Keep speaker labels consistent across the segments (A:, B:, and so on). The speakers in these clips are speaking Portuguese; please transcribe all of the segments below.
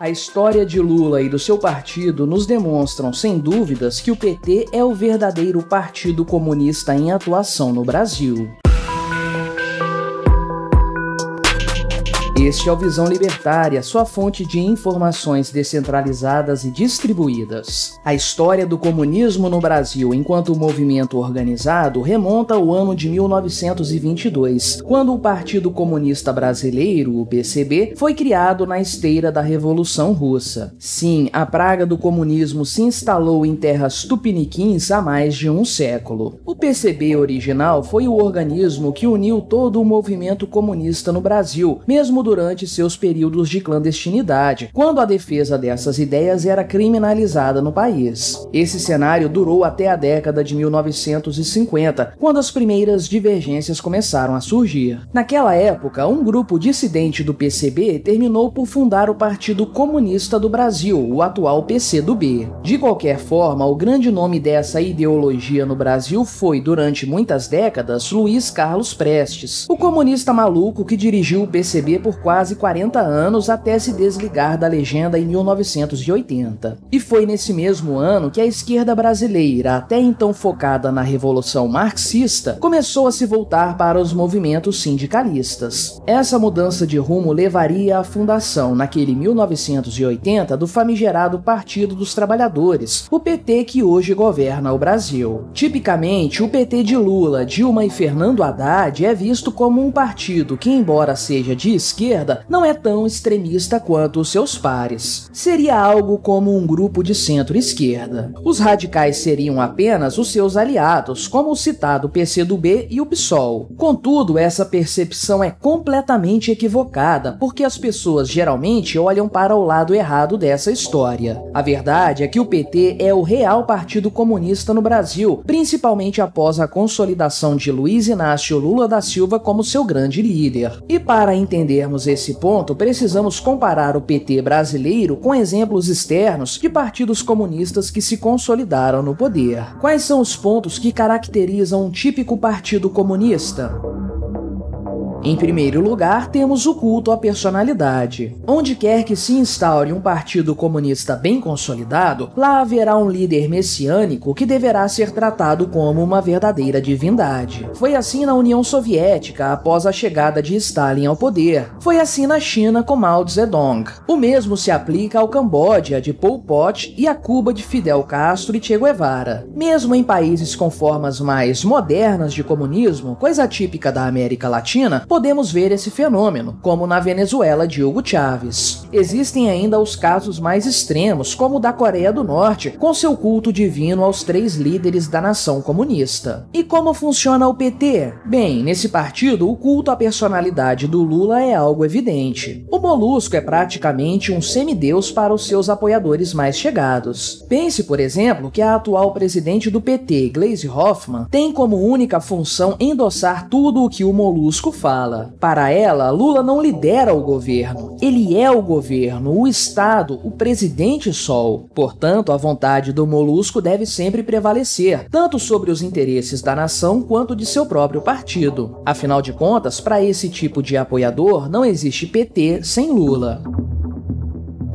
A: A história de Lula e do seu partido nos demonstram, sem dúvidas, que o PT é o verdadeiro partido comunista em atuação no Brasil. Este é o Visão Libertária, sua fonte de informações descentralizadas e distribuídas. A história do comunismo no Brasil enquanto movimento organizado remonta ao ano de 1922, quando o Partido Comunista Brasileiro, o PCB, foi criado na esteira da Revolução Russa. Sim, a praga do comunismo se instalou em terras tupiniquins há mais de um século. O PCB original foi o organismo que uniu todo o movimento comunista no Brasil, mesmo durante seus períodos de clandestinidade, quando a defesa dessas ideias era criminalizada no país. Esse cenário durou até a década de 1950, quando as primeiras divergências começaram a surgir. Naquela época, um grupo dissidente do PCB terminou por fundar o Partido Comunista do Brasil, o atual PCdoB. De qualquer forma, o grande nome dessa ideologia no Brasil foi, durante muitas décadas, Luiz Carlos Prestes, o comunista maluco que dirigiu o PCB por quase 40 anos até se desligar da legenda em 1980. E foi nesse mesmo ano que a esquerda brasileira, até então focada na Revolução Marxista, começou a se voltar para os movimentos sindicalistas. Essa mudança de rumo levaria à fundação, naquele 1980, do famigerado Partido dos Trabalhadores, o PT que hoje governa o Brasil. Tipicamente, o PT de Lula, Dilma e Fernando Haddad é visto como um partido que, embora seja de esquerda, não é tão extremista quanto os seus pares. Seria algo como um grupo de centro-esquerda. Os radicais seriam apenas os seus aliados, como o citado PCdoB e o PSOL. Contudo, essa percepção é completamente equivocada, porque as pessoas geralmente olham para o lado errado dessa história. A verdade é que o PT é o real partido comunista no Brasil, principalmente após a consolidação de Luiz Inácio Lula da Silva como seu grande líder. E para entendermos esse ponto, precisamos comparar o PT brasileiro com exemplos externos de partidos comunistas que se consolidaram no poder. Quais são os pontos que caracterizam um típico partido comunista? Em primeiro lugar, temos o culto à personalidade. Onde quer que se instaure um partido comunista bem consolidado, lá haverá um líder messiânico que deverá ser tratado como uma verdadeira divindade. Foi assim na União Soviética após a chegada de Stalin ao poder. Foi assim na China com Mao Zedong. O mesmo se aplica ao Camboja de Pol Pot e a Cuba de Fidel Castro e Che Guevara. Mesmo em países com formas mais modernas de comunismo, coisa típica da América Latina, podemos ver esse fenômeno, como na Venezuela de Hugo Chávez. Existem ainda os casos mais extremos, como o da Coreia do Norte, com seu culto divino aos 3 líderes da nação comunista. E como funciona o PT? Bem, nesse partido, o culto à personalidade do Lula é algo evidente. O Molusco é praticamente um semideus para os seus apoiadores mais chegados. Pense, por exemplo, que a atual presidente do PT, Gleisi Hoffmann, tem como única função endossar tudo o que o Molusco fala. Para ela, Lula não lidera o governo, ele é o governo, o Estado, o presidente Sol. Portanto, a vontade do Molusco deve sempre prevalecer, tanto sobre os interesses da nação quanto de seu próprio partido. Afinal de contas, para esse tipo de apoiador, não existe PT sem Lula.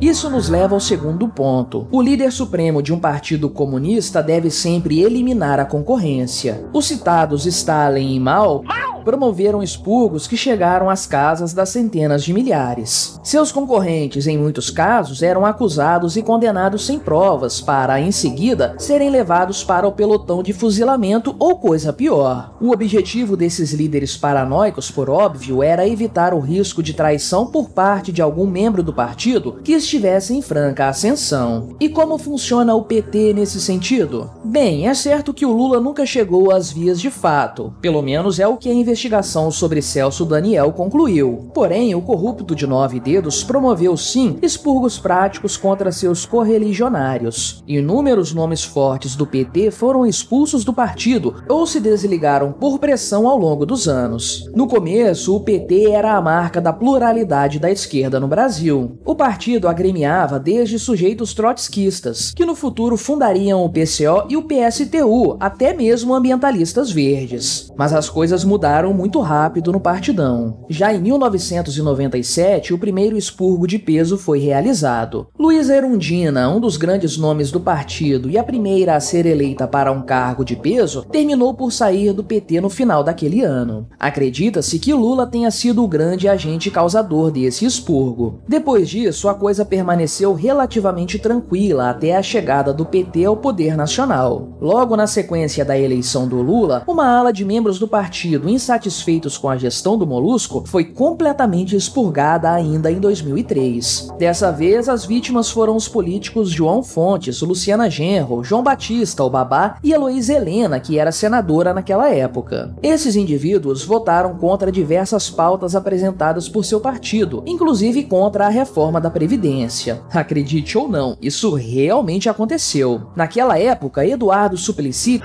A: Isso nos leva ao segundo ponto. O líder supremo de um partido comunista deve sempre eliminar a concorrência. Os citados Stalin e Mao promoveram expurgos que chegaram às casas das centenas de milhares. Seus concorrentes, em muitos casos, eram acusados e condenados sem provas para, em seguida, serem levados para o pelotão de fuzilamento ou coisa pior. O objetivo desses líderes paranoicos, por óbvio, era evitar o risco de traição por parte de algum membro do partido que estivesse em franca ascensão. E como funciona o PT nesse sentido? Bem, é certo que o Lula nunca chegou às vias de fato, pelo menos é o que a investigação sobre Celso Daniel concluiu. Porém, o corrupto de 9 dedos promoveu sim expurgos práticos contra seus correligionários. Inúmeros nomes fortes do PT foram expulsos do partido ou se desligaram por pressão ao longo dos anos. No começo, o PT era a marca da pluralidade da esquerda no Brasil. O partido agremiava desde sujeitos trotskistas, que no futuro fundariam o PCO e o PSTU, até mesmo ambientalistas verdes. Mas as coisas mudaram chegaram muito rápido no partidão. Já em 1997, o primeiro expurgo de peso foi realizado. Luísa Erundina, um dos grandes nomes do partido e a primeira a ser eleita para um cargo de peso, terminou por sair do PT no final daquele ano. Acredita-se que Lula tenha sido o grande agente causador desse expurgo. Depois disso, a coisa permaneceu relativamente tranquila até a chegada do PT ao poder nacional. Logo na sequência da eleição do Lula, uma ala de membros do partido insatisfeitos com a gestão do Molusco foi completamente expurgada ainda em 2003. Dessa vez, as vítimas foram os políticos João Fontes, Luciana Genro, João Batista, o Babá, e Heloísa Helena, que era senadora naquela época. Esses indivíduos votaram contra diversas pautas apresentadas por seu partido, inclusive contra a reforma da Previdência. Acredite ou não, isso realmente aconteceu. Naquela época, Eduardo Suplicy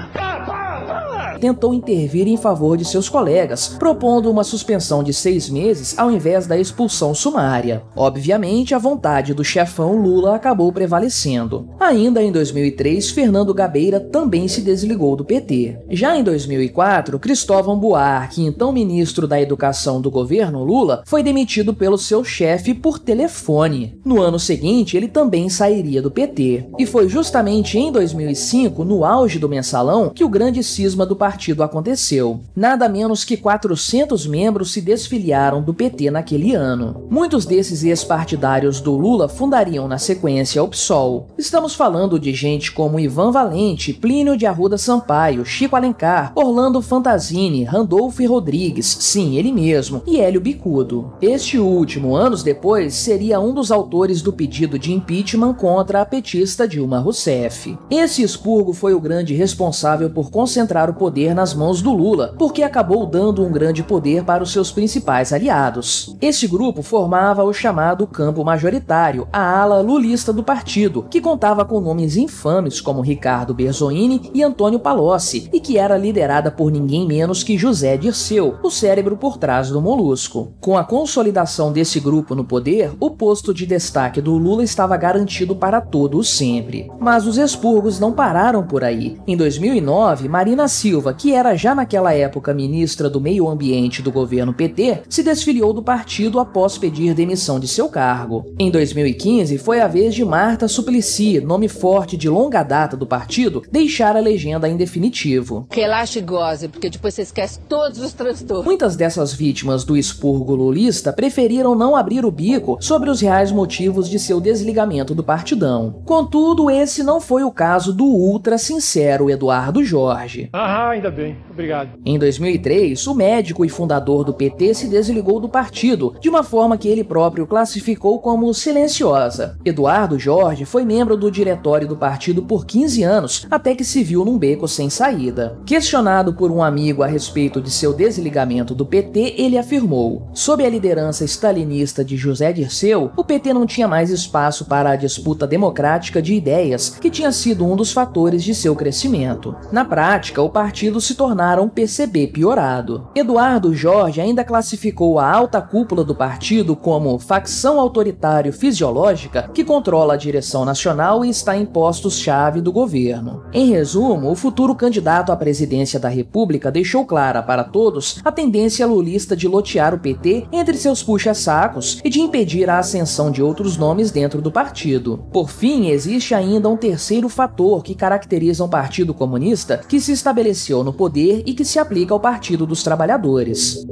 A: tentou intervir em favor de seus colegas, propondo uma suspensão de 6 meses ao invés da expulsão sumária. Obviamente, a vontade do chefão Lula acabou prevalecendo. Ainda em 2003, Fernando Gabeira também se desligou do PT. Já em 2004, Cristóvão Buarque, então ministro da Educação do governo Lula, foi demitido pelo seu chefe por telefone. No ano seguinte, ele também sairia do PT. E foi justamente em 2005, no auge do mensalão, que o grande cisma do partido aconteceu. Nada menos que 400 membros se desfiliaram do PT naquele ano. Muitos desses ex-partidários do Lula fundariam na sequência o PSOL. Estamos falando de gente como Ivan Valente, Plínio de Arruda Sampaio, Chico Alencar, Orlando Fantasini, Randolfo Rodrigues, sim, ele mesmo, e Hélio Bicudo. Este último, anos depois, seria um dos autores do pedido de impeachment contra a petista Dilma Rousseff. Esse expurgo foi o grande responsável por concentrar o poder nas mãos do Lula, porque acabou dando um grande poder para os seus principais aliados. Esse grupo formava o chamado campo majoritário, a ala lulista do partido, que contava com nomes infames como Ricardo Berzoini e Antônio Palocci, e que era liderada por ninguém menos que José Dirceu, o cérebro por trás do Molusco. Com a consolidação desse grupo no poder, o posto de destaque do Lula estava garantido para todo o sempre. Mas os expurgos não pararam por aí. Em 2009, Marina Silva, que era já naquela época ministra do Meio Ambiente do governo PT, se desfiliou do partido após pedir demissão de seu cargo. Em 2015, foi a vez de Marta Suplicy, nome forte de longa data do partido, deixar a legenda em definitivo.
B: Relaxe e goze, porque depois você esquece todos os transtornos.
A: Muitas dessas vítimas do expurgo lulista preferiram não abrir o bico sobre os reais motivos de seu desligamento do partidão. Contudo, esse não foi o caso do ultra sincero Eduardo Jorge.
C: Ainda bem, obrigado.
A: Em 2003, o médico e fundador do PT se desligou do partido, de uma forma que ele próprio classificou como silenciosa. Eduardo Jorge foi membro do diretório do partido por 15 anos, até que se viu num beco sem saída. Questionado por um amigo a respeito de seu desligamento do PT, ele afirmou: sob a liderança stalinista de José Dirceu, o PT não tinha mais espaço para a disputa democrática de ideias, que tinha sido um dos fatores de seu crescimento. Na prática, o partido se tornara um PCB piorado. Eduardo Jorge ainda classificou a alta cúpula do partido como facção autoritário fisiológica que controla a direção nacional e está em postos-chave do governo. Em resumo, o futuro candidato à presidência da República deixou clara para todos a tendência lulista de lotear o PT entre seus puxa-sacos e de impedir a ascensão de outros nomes dentro do partido. Por fim, existe ainda um terceiro fator que caracteriza um partido comunista que se estabeleceu no poder e que se aplica ao Partido dos Trabalhadores.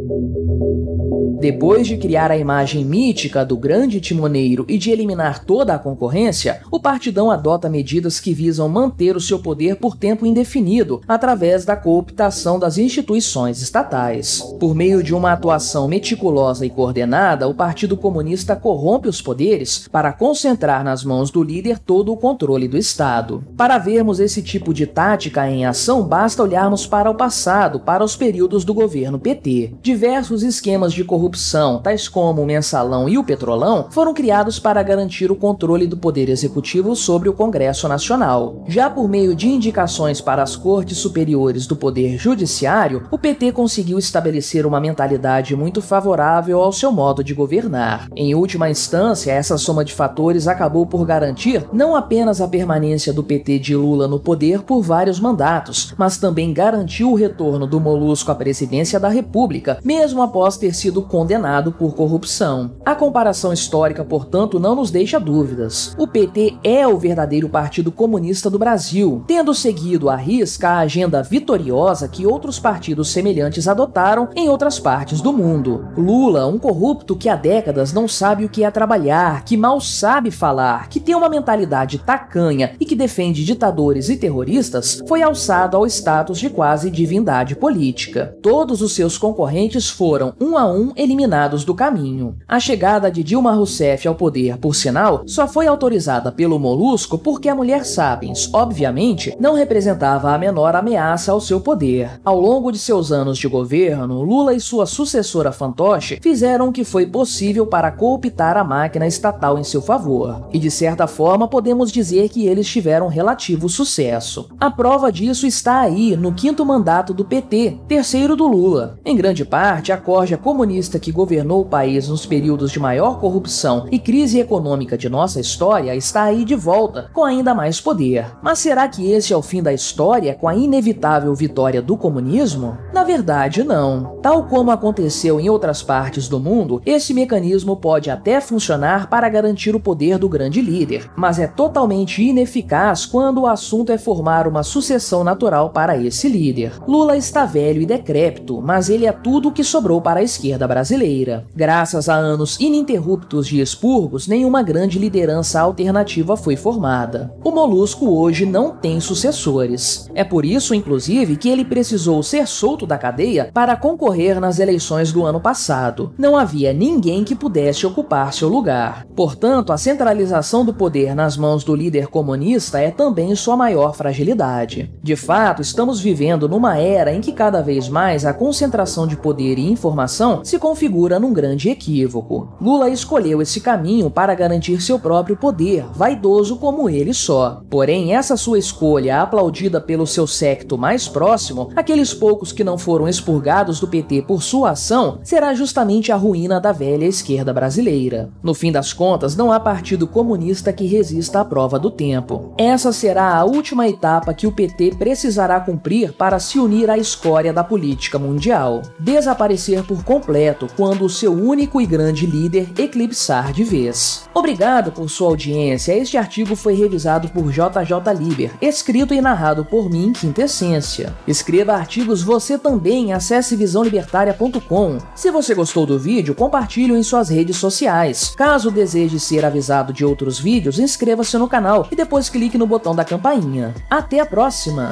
A: Depois de criar a imagem mítica do grande timoneiro e de eliminar toda a concorrência, o partidão adota medidas que visam manter o seu poder por tempo indefinido, através da cooptação das instituições estatais. Por meio de uma atuação meticulosa e coordenada, o Partido Comunista corrompe os poderes para concentrar nas mãos do líder todo o controle do Estado. Para vermos esse tipo de tática em ação, basta olharmos para o passado, para os períodos do governo PT. Diversos esquemas de corrupção corrupção, tais como o Mensalão e o Petrolão, foram criados para garantir o controle do Poder Executivo sobre o Congresso Nacional. Já por meio de indicações para as cortes superiores do Poder Judiciário, o PT conseguiu estabelecer uma mentalidade muito favorável ao seu modo de governar. Em última instância, essa soma de fatores acabou por garantir não apenas a permanência do PT de Lula no poder por vários mandatos, mas também garantiu o retorno do Molusco à presidência da República, mesmo após ter sido condenado por corrupção. A comparação histórica, portanto, não nos deixa dúvidas. O PT é o verdadeiro partido comunista do Brasil, tendo seguido à risca a agenda vitoriosa que outros partidos semelhantes adotaram em outras partes do mundo. Lula, um corrupto que há décadas não sabe o que é trabalhar, que mal sabe falar, que tem uma mentalidade tacanha e que defende ditadores e terroristas, foi alçado ao status de quase divindade política. Todos os seus concorrentes foram, um a um, eliminados do caminho. A chegada de Dilma Rousseff ao poder, por sinal, só foi autorizada pelo Molusco porque a mulher Sapiens, obviamente, não representava a menor ameaça ao seu poder. Ao longo de seus anos de governo, Lula e sua sucessora fantoche fizeram o que foi possível para cooptar a máquina estatal em seu favor. E de certa forma podemos dizer que eles tiveram relativo sucesso. A prova disso está aí no 5º mandato do PT, terceiro do Lula. Em grande parte, a corja comunista que governou o país nos períodos de maior corrupção e crise econômica de nossa história está aí de volta, com ainda mais poder. Mas será que esse é o fim da história com a inevitável vitória do comunismo? Na verdade, não. Tal como aconteceu em outras partes do mundo, esse mecanismo pode até funcionar para garantir o poder do grande líder, mas é totalmente ineficaz quando o assunto é formar uma sucessão natural para esse líder. Lula está velho e decrépito, mas ele é tudo o que sobrou para a esquerda brasileira. Graças a anos ininterruptos de expurgos, nenhuma grande liderança alternativa foi formada. O Molusco hoje não tem sucessores. É por isso, inclusive, que ele precisou ser solto da cadeia para concorrer nas eleições do ano passado. Não havia ninguém que pudesse ocupar seu lugar. Portanto, a centralização do poder nas mãos do líder comunista é também sua maior fragilidade. De fato, estamos vivendo numa era em que cada vez mais a concentração de poder e informação se configura num grande equívoco. Lula escolheu esse caminho para garantir seu próprio poder, vaidoso como ele só. Porém, essa sua escolha, aplaudida pelo seu séquito mais próximo, aqueles poucos que não foram expurgados do PT por sua ação, será justamente a ruína da velha esquerda brasileira. No fim das contas, não há partido comunista que resista à prova do tempo. Essa será a última etapa que o PT precisará cumprir para se unir à escória da política mundial. Desaparecer por completo quando o seu único e grande líder eclipsar de vez. Obrigado por sua audiência. Este artigo foi revisado por JJ Liber, escrito e narrado por mim, Quintessência. Escreva artigos você também, acesse visãolibertaria.com. Se você gostou do vídeo, compartilhe-o em suas redes sociais. Caso deseje ser avisado de outros vídeos, inscreva-se no canal e depois clique no botão da campainha. Até a próxima!